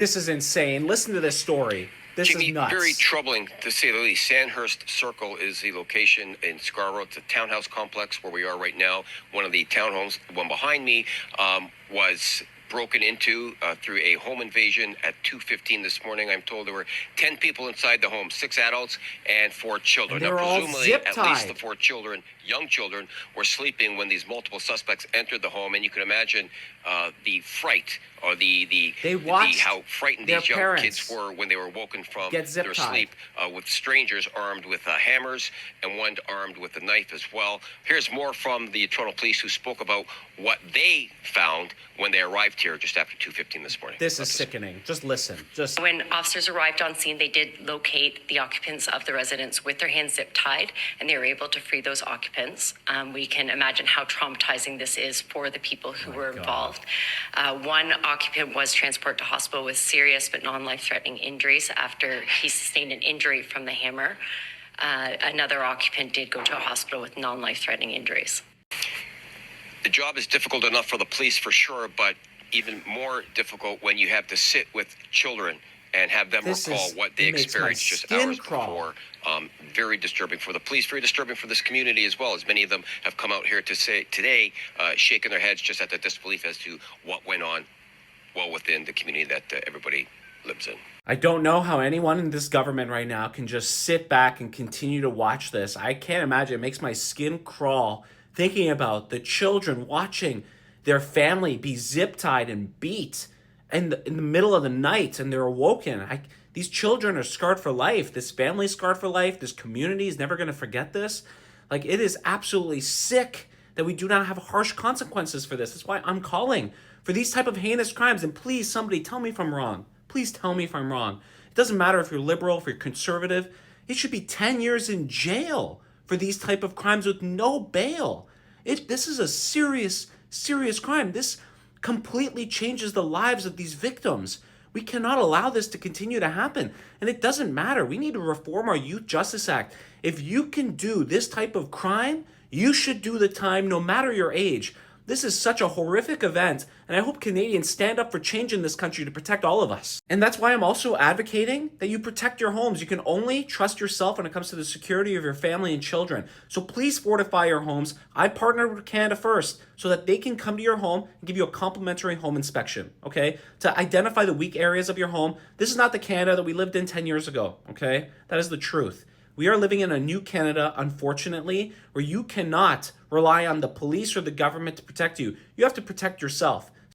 This is insane. Listen to this story. This is Jimmy, very nuts. troubling to say the least. Sandhurst Circle is the location in Scarborough. It's a townhouse complex where we are right now. One of the townhomes, the one behind me, was broken into through a home invasion at 2:15 this morning. I'm told there were 10 people inside the home, 6 adults and 4 children. And they Now, were all presumably, zip at least the tied. 4 children, young children, were sleeping when these multiple suspects entered the home. And you can imagine the fright or They watched how frightened their these young parents kids were when they were woken from get zip their tied. sleep with strangers armed with hammers and one armed with a knife as well. Here's more from the Toronto Police, who spoke about what they found when they arrived here just after 2:15 this morning. This is sickening. Just listen. When officers arrived on scene, they did locate the occupants of the residence with their hands zip tied, and they were able to free those occupants. We can imagine how traumatizing this is for the people who were involved. One occupant was transported to hospital with serious but non-life-threatening injuries after he sustained an injury from the hammer. Another occupant did go to a hospital with non-life-threatening injuries. The job is difficult enough for the police for sure, but even more difficult when you have to sit with children and have them recall what they it makes my experienced just skin hours crawl. before. Very disturbing for the police, very disturbing for this community as well, as many of them have come out here to say today, shaking their heads just at the disbelief as to what went on well within the community that everybody lives in. I don't know how anyone in this government right now can just sit back and continue to watch this. I can't imagine. It makes my skin crawl thinking about the children watching their family be zip tied and beat in the middle of the night, and they're awoken. These children are scarred for life. This family's scarred for life. This community is never going to forget this. Like, it is absolutely sick that we do not have harsh consequences for this. That's why I'm calling for these type of heinous crimes. And please, somebody tell me if I'm wrong. Please tell me if I'm wrong. It doesn't matter if you're liberal, if you're conservative. It should be 10 years in jail for these type of crimes with no bail. This is a serious crime. This completely changes the lives of these victims. We cannot allow this to continue to happen. And it doesn't matter. We need to reform our Youth Justice Act. If you can do this type of crime, you should do the time no matter your age. This is such a horrific event, and I hope Canadians stand up for change in this country to protect all of us. And that's why I'm also advocating that you protect your homes. You can only trust yourself when it comes to the security of your family and children. So please fortify your homes. I partnered with Canada First so that they can come to your home and give you a complimentary home inspection, okay? To identify the weak areas of your home. This is not the Canada that we lived in 10 years ago, okay? That is the truth. We are living in a new Canada, unfortunately, where you cannot rely on the police or the government to protect you. You have to protect yourself.